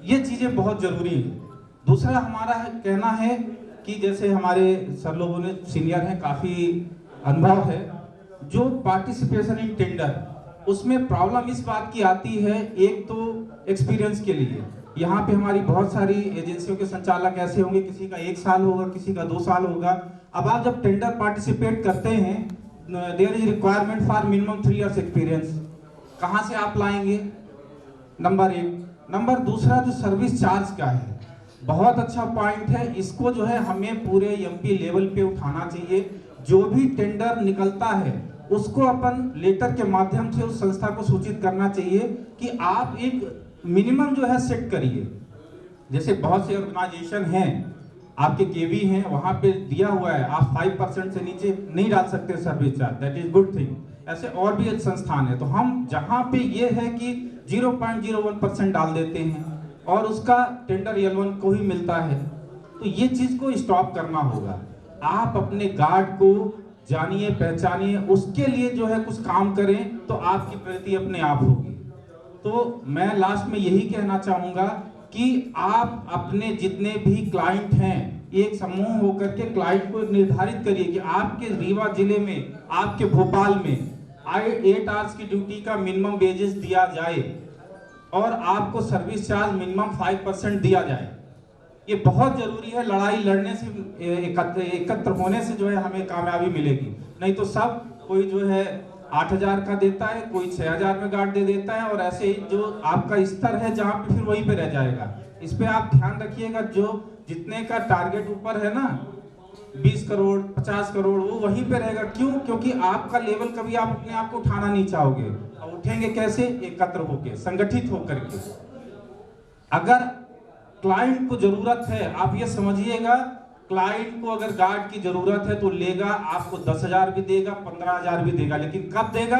ये चीज़ें बहुत ज़रूरी है। दूसरा हमारा कहना है कि जैसे हमारे सर लोगों ने सीनियर हैं, काफ़ी अनुभव है, जो पार्टिसिपेशन इन टेंडर उसमें प्रॉब्लम इस बात की आती है, एक तो एक्सपीरियंस के लिए यहाँ पे हमारी बहुत सारी एजेंसियों के संचालक ऐसे होंगे, किसी का 1 साल होगा, किसी का 2 साल होगा। अब आप जब टेंडर पार्टिसिपेट करते हैं, there is requirement for minimum 3 years experience. कहाँ से आप लाएंगे? नंबर 1। नंबर दूसरा, जो सर्विस चार्ज का है, बहुत अच्छा पॉइंट है, इसको जो है हमें पूरे एमपी लेवल पे उठाना चाहिए। जो भी टेंडर निकलता है उसको अपन लेटर के माध्यम से उस संस्था को सूचित करना चाहिए कि आप एक मिनिमम जो है सेट करिए। जैसे बहुत से ऑर्गेनाइजेशन हैं, आपके केवी हैं, वहां पे दिया हुआ है आप 5% से नीचे नहीं डाल सकते service charge, that is good thing. ऐसे और भी एक संस्थान है, तो हम जहां पे ये है कि 0.01% डाल देते हैं और उसका टेंडर L1 को ही मिलता है, तो ये चीज को स्टॉप करना होगा। आप अपने गार्ड को जानिए, पहचानिए, उसके लिए जो है कुछ काम करें, तो आपकी प्रगति अपने आप होगी। तो मैं लास्ट में यही कहना चाहूंगा कि आप अपने जितने भी क्लाइंट हैं, एक समूह होकर के क्लाइंट को निर्धारित करिए कि आपके रीवा जिले में, आपके भोपाल में 8 आवर्स की ड्यूटी का मिनिमम वेजेस दिया जाए और आपको सर्विस चार्ज मिनिमम 5% दिया जाए। ये बहुत जरूरी है। लड़ाई लड़ने से, एकत्र होने से जो है हमें कामयाबी मिलेगी, नहीं तो सब कोई जो है 8,000 का देता है, कोई 6,000 में गार्ड दे देता है, और ऐसे ही जो आपका स्तर है जहाँ पे फिर वहीं पे रह जाएगा। इस पे आप ध्यान रखिएगा, जो जितने का टारगेट ऊपर है ना, 20 करोड़ 50 करोड़, वो वहीं पे रहेगा। क्यों? क्योंकि आपका लेवल कभी आप अपने आप को उठाना नहीं चाहोगे। और उठेंगे कैसे? एकत्र होके, संगठित होकर के। अगर क्लाइंट को जरूरत है, आप ये समझिएगा, क्लाइंट को अगर गार्ड की जरूरत है तो लेगा, आपको 10,000 भी देगा, 15,000 भी देगा, लेकिन कब देगा?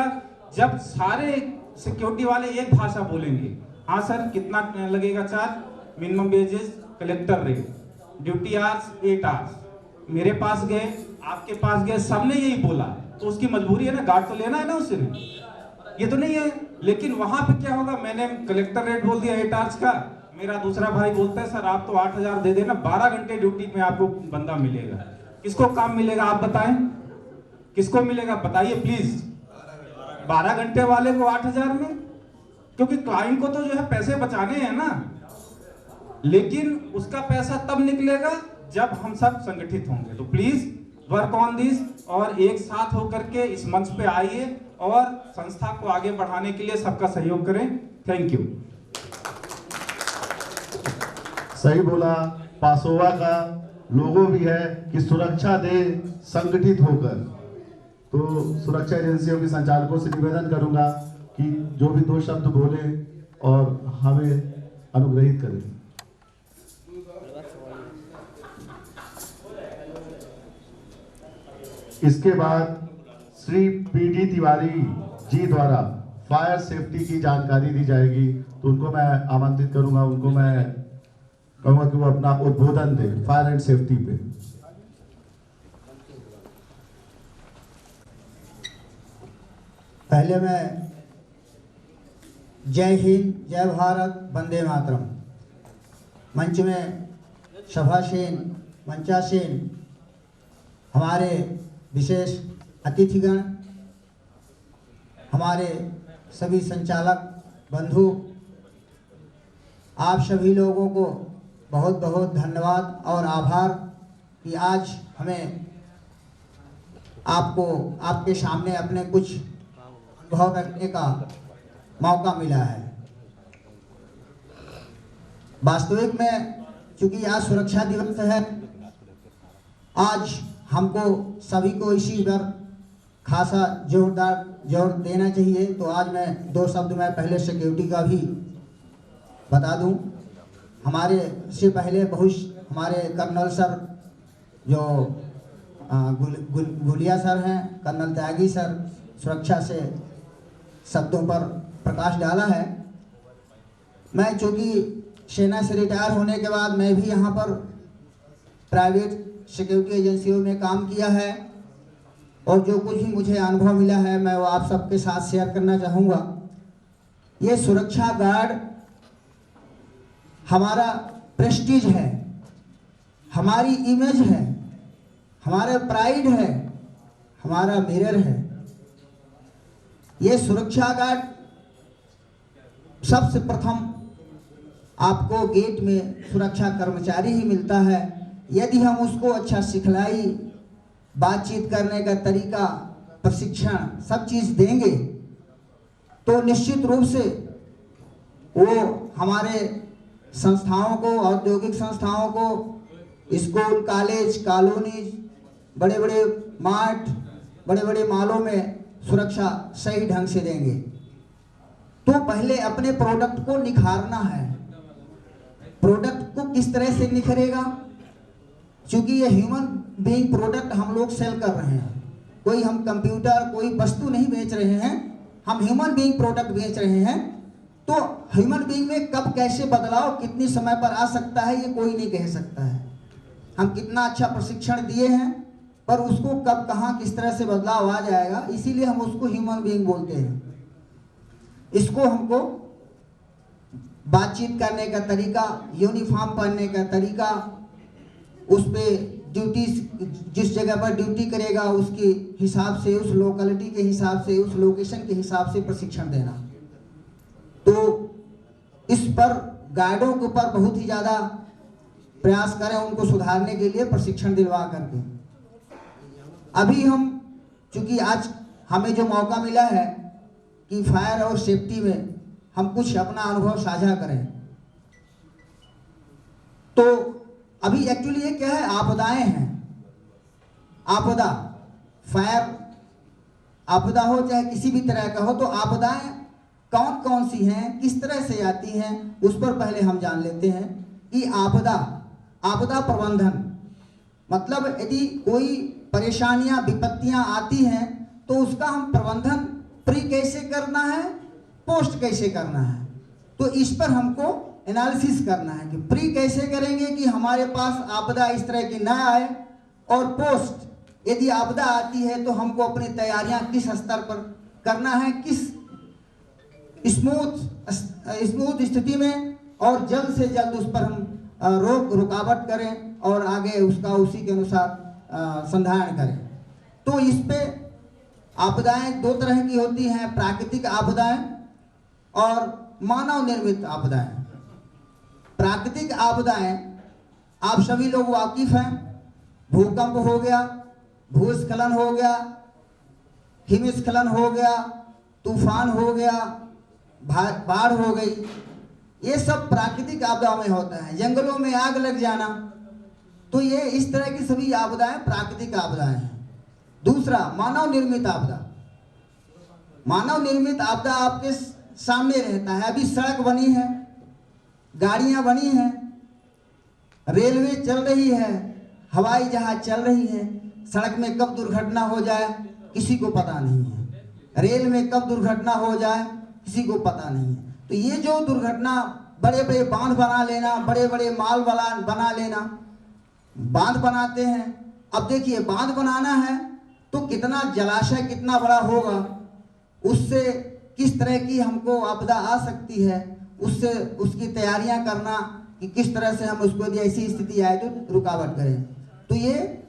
जब सारे सिक्योरिटी वाले एक भाषा बोलेंगे। हाँ सर, कितना लगेगा charge? Minimum wages, collector rate, duty hours 8 hours. मेरे पास गए, आपके पास गए, सबने यही बोला, तो उसकी मजबूरी है ना, गार्ड तो लेना है ना उससे, ये तो नहीं है। लेकिन वहां पे क्या होगा, मैंने कलेक्टर रेट बोल दिया 8 आवर्स का, मेरा दूसरा भाई बोलता है सर आप तो 8,000 दे देना, 12 घंटे ड्यूटी में आपको बंदा मिलेगा। किसको काम मिलेगा आप बताएं? किसको मिलेगा बताइए प्लीज? 12 घंटे वाले को 8,000 में? क्योंकि क्लाइंट को तो जो है पैसे बचाने हैं ना, लेकिन उसका पैसा तब निकलेगा जब हम सब संगठित होंगे। तो प्लीज वर्क ऑन दिस, और एक साथ होकर के इस मंच पे आइए और संस्था को आगे बढ़ाने के लिए सबका सहयोग करें। Thank you. सही बोला। पासोवा का लोगो भी है कि सुरक्षा दे संगठित होकर। तो सुरक्षा एजेंसियों के संचालकों से निवेदन करूंगा कि जो भी 2 शब्द बोले और हमें अनुग्रहित करें। इसके बाद श्री पीडी तिवारी जी द्वारा फायर सेफ्टी की जानकारी दी जाएगी, तो उनको मैं आमंत्रित करूंगा, उनको मैं कहूंगा कि वो अपना उद्बोधन दे फायर एंड सेफ्टी पे। पहले मैं जय हिंद, जय भारत, वंदे मातरम। मंच में सभासीन, मंचासीन, हमारे विशेष अतिथिगण, हमारे सभी संचालक बंधु, आप सभी लोगों को बहुत बहुत धन्यवाद और आभार कि आज हमें आपको आपके सामने अपने कुछ अनुभव रखने का मौका मिला है। वास्तविक में चूंकि आज सुरक्षा दिवस है, आज हमको सभी को इसी पर खासा जोरदार जोर देना चाहिए। तो आज मैं 2 शब्द मैं पहले सिक्योरिटी का भी बता दूं। हमारे से पहले बहुत हमारे कर्नल सर जो गुलिया सर हैं, कर्नल त्यागी सर, सुरक्षा से शब्दों पर प्रकाश डाला है। मैं चूँकि सेना से रिटायर होने के बाद मैं भी यहाँ पर प्राइवेट सिक्योरिटी एजेंसियों में काम किया है, और जो कुछ भी मुझे अनुभव मिला है मैं वो आप सबके साथ शेयर करना चाहूँगा। ये सुरक्षा गार्ड हमारा प्रेस्टीज है, हमारी इमेज है, हमारा प्राइड है, हमारा मिरर है। ये सुरक्षा गार्ड सबसे प्रथम आपको गेट में सुरक्षा कर्मचारी ही मिलता है। यदि हम उसको अच्छा सिखलाई, बातचीत करने का तरीका, प्रशिक्षण सब चीज देंगे तो निश्चित रूप से वो हमारे संस्थाओं को, औद्योगिक संस्थाओं को, स्कूल, कॉलेज, कॉलोनी, बड़े बड़े मार्ट, बड़े बड़े मॉलों में सुरक्षा सही ढंग से देंगे। तो पहले अपने प्रोडक्ट को निखारना है। प्रोडक्ट को किस तरह से निखरेगा? क्योंकि ये ह्यूमन बीइंग प्रोडक्ट हम लोग सेल कर रहे हैं। कोई हम कंप्यूटर, कोई वस्तु नहीं बेच रहे हैं, हम ह्यूमन बीइंग प्रोडक्ट बेच रहे हैं। तो ह्यूमन बीइंग में कब कैसे बदलाव कितनी समय पर आ सकता है ये कोई नहीं कह सकता है। हम कितना अच्छा प्रशिक्षण दिए हैं पर उसको कब कहाँ किस तरह से बदलाव आ जाएगा, इसीलिए हम उसको ह्यूमन बीइंग बोलते हैं। इसको हमको बातचीत करने का तरीका, यूनिफॉर्म पहनने का तरीका, उस पे ड्यूटी, जिस जगह पर ड्यूटी करेगा उसके हिसाब से, उस लोकेलिटी के हिसाब से, उस लोकेशन के हिसाब से प्रशिक्षण देना। तो इस पर गार्डों के ऊपर बहुत ही ज़्यादा प्रयास करें उनको सुधारने के लिए प्रशिक्षण दिलवा करके। अभी हम, चूंकि आज हमें जो मौका मिला है कि फायर और सेफ्टी में हम कुछ अपना अनुभव साझा करें, तो अभी एक्चुअली ये क्या है, आपदाएं हैं। आपदा, फायर आपदा हो चाहे किसी भी तरह का हो, तो आपदाएं कौन कौन सी हैं, किस तरह से आती हैं, उस पर पहले हम जान लेते हैं कि आपदा प्रबंधन मतलब यदि कोई परेशानियां, विपत्तियां आती हैं तो उसका हम प्रबंधन प्री कैसे करना है, पोस्ट कैसे करना है। तो इस पर हमको एनालिसिस करना है कि प्री कैसे करेंगे कि हमारे पास आपदा इस तरह की ना आए, और पोस्ट यदि आपदा आती है तो हमको अपनी तैयारियां किस स्तर पर करना है, किस स्मूथ स्थिति में, और जल्द से जल्द उस पर हम रुकावट करें और आगे उसका उसी के अनुसार संधारण करें। तो इस पे आपदाएं दो तरह की होती हैं, प्राकृतिक आपदाएं और मानव निर्मित आपदाएं। प्राकृतिक आपदाएं आप सभी लोग वाकिफ हैं, भूकंप हो गया, भूस्खलन हो गया, हिमस्खलन हो गया, तूफान हो गया, बाढ़ हो गई, ये सब प्राकृतिक आपदा में होता है। जंगलों में आग लग जाना, तो ये इस तरह की सभी आपदाएं प्राकृतिक आपदाएं हैं। दूसरा, मानव निर्मित आपदा। मानव निर्मित आपदा आपके सामने रहता है। अभी सड़क बनी है, गाड़ियां बनी हैं, रेलवे चल रही है, हवाई जहाज चल रही है, सड़क में कब दुर्घटना हो जाए किसी को पता नहीं है, रेल में कब दुर्घटना हो जाए किसी को पता नहीं है। तो ये जो दुर्घटना, बड़े बड़े बांध बना लेना, बड़े बड़े माल बना लेना, बांध बनाते हैं। अब देखिए, बांध बनाना है तो कितना जलाशय कितना बड़ा होगा, उससे किस तरह की हमको आपदा आ सकती है, उससे उसकी तैयारियां करना कि किस तरह से हम उसको, यदि ऐसी स्थिति आए तो रुकावट करें। तो ये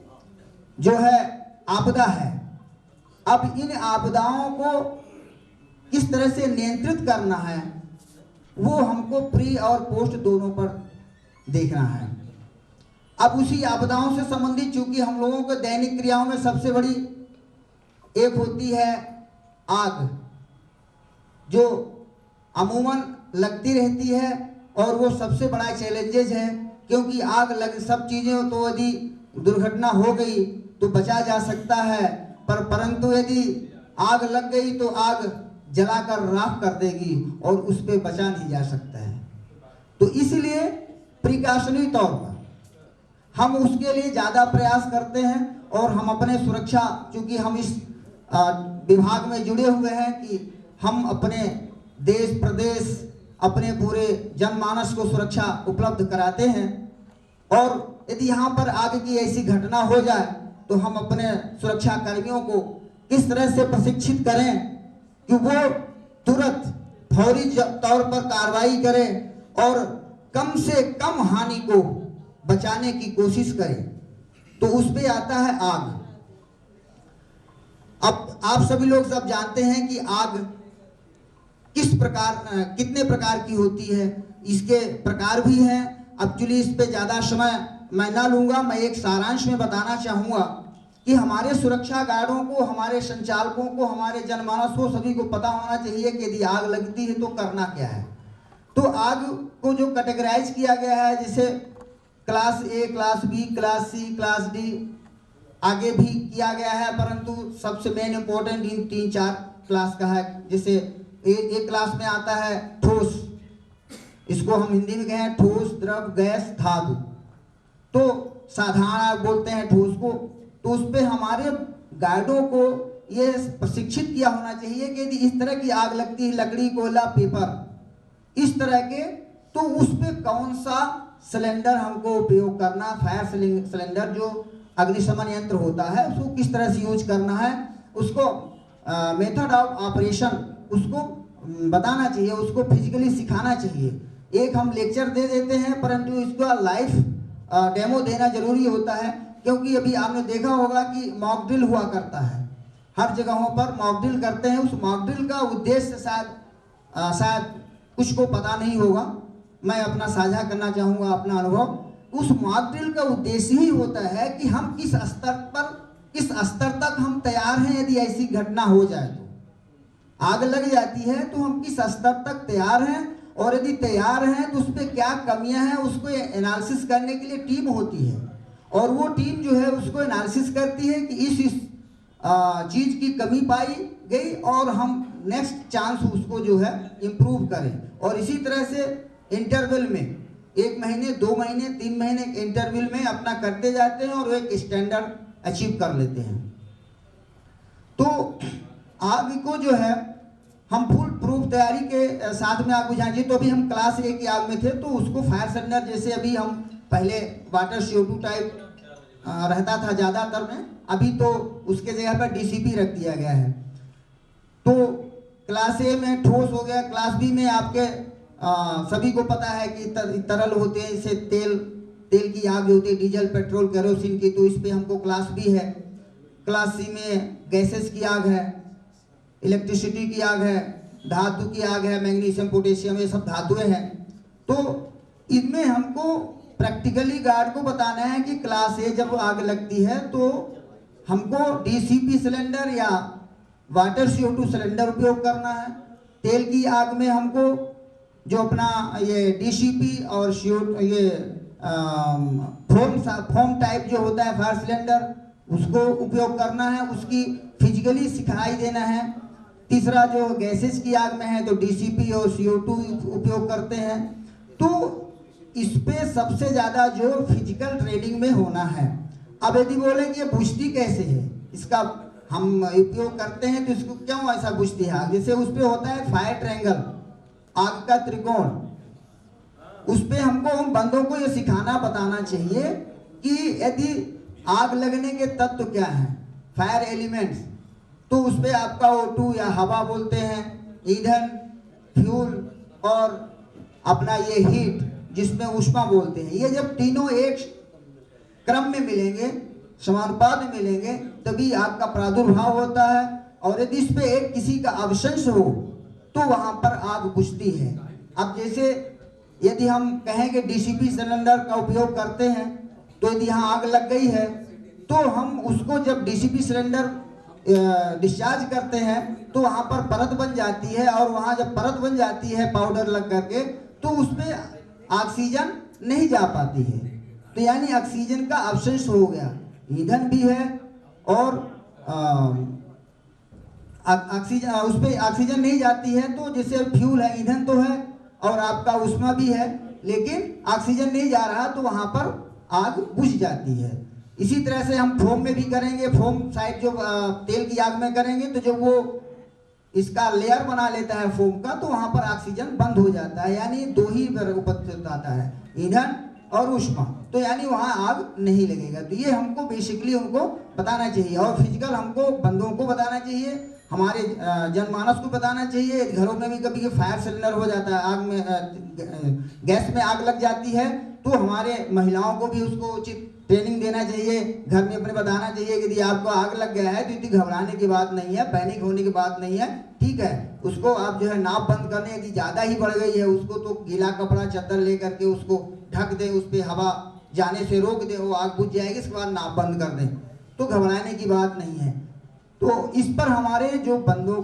जो है आपदा है। अब इन आपदाओं को किस तरह से नियंत्रित करना है वो हमको प्री और पोस्ट दोनों पर देखना है। अब उसी आपदाओं से संबंधित, चूंकि हम लोगों को दैनिक क्रियाओं में सबसे बड़ी एक होती है आग, जो अमूमन लगती रहती है और वो सबसे बड़ा चैलेंजेस है, क्योंकि आग लग सब चीज़ें तो यदि दुर्घटना हो गई तो बचा जा सकता है, परंतु यदि आग लग गई तो आग जलाकर राख कर देगी और उस पर बचा नहीं जा सकता है। तो इसलिए प्रिकॉशनरी तौर पर हम उसके लिए ज़्यादा प्रयास करते हैं, और हम अपने सुरक्षा, चूँकि हम इस विभाग में जुड़े हुए हैं कि हम अपने देश प्रदेश, अपने पूरे जनमानस को सुरक्षा उपलब्ध कराते हैं। और यदि यहाँ पर आगे की ऐसी घटना हो जाए तो हम अपने सुरक्षा कर्मियों को किस तरह से प्रशिक्षित करें कि वो तुरंत फौरी तौर पर कार्रवाई करें और कम से कम हानि को बचाने की कोशिश करें, तो उस पे आता है आग। अब आप सभी लोग सब जानते हैं कि आग किस प्रकार कितने प्रकार की होती है, इसके प्रकार भी हैं। एक्चुअली इस पे ज़्यादा समय मैं ना लूँगा, मैं एक सारांश में बताना चाहूँगा कि हमारे सुरक्षा गार्डों को, हमारे संचालकों को, हमारे जनमानस को, सभी को पता होना चाहिए कि यदि आग लगती है तो करना क्या है। तो आग को जो कैटेगराइज किया गया है, जैसे class A, class B, class C, class D, आगे भी किया गया है, परंतु सबसे मेन इंपॉर्टेंट इन 3-4 क्लास का है। जैसे एक क्लास में आता है ठोस, इसको हम हिंदी में कहें ठोस, द्रव, गैस, धातु। तो साधारण आग बोलते हैं ठोस को। तो उस पे हमारे गार्डों को ये प्रशिक्षित किया होना चाहिए कि यदि इस तरह की आग लगती है, लकड़ी, कोयला, पेपर, इस तरह के, तो उस पे कौन सा सिलेंडर हमको उपयोग करना, फायर सिलेंडर जो अग्निशमन यंत्र होता है, उसको किस तरह से यूज करना है, उसको मेथड ऑफ ऑपरेशन उसको बताना चाहिए, उसको फिजिकली सिखाना चाहिए। एक हम लेक्चर दे देते हैं, परंतु इसका लाइव डेमो देना जरूरी होता है, क्योंकि अभी आपने देखा होगा कि मॉक ड्रिल हुआ करता है, हर जगहों पर मॉक ड्रिल करते हैं। उस मॉक ड्रिल का उद्देश्य शायद कुछ को पता नहीं होगा, मैं अपना साझा करना चाहूँगा अपना अनुभव। उस मॉक ड्रिल का उद्देश्य ही होता है कि हम किस स्तर तक हम तैयार हैं यदि ऐसी घटना हो जाए, तो आग लग जाती है तो हम किस स्तर तक तैयार हैं, और यदि तैयार हैं तो उस पर क्या कमियां हैं, उसको एनालिसिस करने के लिए टीम होती है, और वो टीम जो है उसको एनालिसिस करती है कि इस चीज़ की कमी पाई गई और हम नेक्स्ट चांस उसको जो है इम्प्रूव करें। और इसी तरह से इंटरवल में 1 महीने, 2 महीने, 3 महीने के इंटरवल में अपना करते जाते हैं और वो एक स्टैंडर्ड अचीव कर लेते हैं। तो आग को जो है हम फुल प्रूफ तैयारी के साथ में आग बुझाएंगे। तो अभी हम क्लास ए की आग में थे, तो उसको फायर सिलेंडर, जैसे अभी हम पहले वाटर CO2 टाइप रहता था ज़्यादातर में, अभी तो उसके जगह पर DCP रख दिया गया है। तो क्लास ए में ठोस हो गया, क्लास बी में आपके सभी को पता है कि तरल होते हैं, इसे तेल की आग होती है, डीजल, पेट्रोल, केरोसिन की, तो इस पे हमको क्लास बी है। क्लास सी में गैसेस की आग है, इलेक्ट्रिसिटी की आग है, धातु की आग है, मैग्नीशियम, पोटेशियम, ये सब धातुएं हैं। तो इनमें हमको प्रैक्टिकली गार्ड को बताना है कि क्लास ए जब आग लगती है तो हमको DCP सिलेंडर या वाटर CO2 सिलेंडर उपयोग करना है। तेल की आग में हमको जो अपना ये DCP और ये फोम टाइप जो होता है फायर सिलेंडर, उसको उपयोग करना है, उसकी फिजिकली सिखाई देना है। तीसरा जो गैसेस की आग में है तो DCP और CO2 उपयोग करते हैं। तो इस पे सबसे ज़्यादा जोर फिजिकल ट्रेनिंग में होना है। अब यदि बोलें कि ये बुझती कैसे है, इसका हम उपयोग करते हैं तो इसको क्यों ऐसा बुझती है आग, जैसे उस पे होता है फायर ट्रायंगल, आग का त्रिकोण, उस पे हमको हम बंदों को ये सिखाना बताना चाहिए कि यदि आग लगने के तत्व क्या हैं, फायर एलिमेंट्स, तो उस पे आपका O2 या हवा बोलते हैं, ईंधन, फ्यूल और अपना ये हीट जिसमें ऊष्मा बोलते हैं। ये जब तीनों एक क्रम में मिलेंगे, समानुपात में मिलेंगे, तभी आग का प्रादुर्भाव होता है। और यदि इस पे एक किसी का अवशंस हो तो वहां पर आग बुझती है। अब जैसे यदि हम कहें कि DCP सिलेंडर का उपयोग करते हैं, तो यदि यहाँ आग लग गई है तो हम उसको जब DCP सिलेंडर डिस्चार्ज करते हैं तो वहाँ पर परत बन जाती है, और वहाँ जब परत बन जाती है पाउडर लग करके, तो उसमें ऑक्सीजन नहीं जा पाती है, तो यानी ऑक्सीजन का अवशेष हो गया। ईंधन भी है और ऑक्सीजन, उस पर ऑक्सीजन नहीं जाती है, तो जैसे फ्यूल है, ईंधन तो है और आपका ऊष्मा भी है, लेकिन ऑक्सीजन नहीं जा रहा तो वहाँ पर आग बुझ जाती है। इसी तरह से हम फोम में भी करेंगे, फोम साइड जो तेल की आग में करेंगे, तो जब वो इसका लेयर बना लेता है फोम का, तो वहां पर ऑक्सीजन बंद हो जाता है, यानी 2 ही उपस्थित आता है, ईंधन और ऊष्मा, तो यानी वहां आग नहीं लगेगा। तो ये हमको बेसिकली उनको बताना चाहिए, और फिजिकल हमको बंदों को बताना चाहिए, हमारे जनमानस को बताना चाहिए। घरों में भी कभी फायर सिलेंडर हो जाता है, आग में गैस में आग लग जाती है, तो हमारे महिलाओं को भी उसको उचित ट्रेनिंग देना चाहिए। घर में अपने बताना चाहिए कि यदि आपको आग लग गया है तो इतनी घबराने की बात नहीं है, पैनिक होने की बात नहीं है, ठीक है। उसको आप जो है नाप बंद कर लें। यदि ज़्यादा ही बढ़ गई है उसको तो गीला कपड़ा चादर ले करके उसको ढक दें, उस पर हवा जाने से रोक दें, वो आग बुझ जाएगी। इसके बाद नाप बंद कर दें, तो घबराने की बात नहीं है। तो इस पर हमारे जो बंदों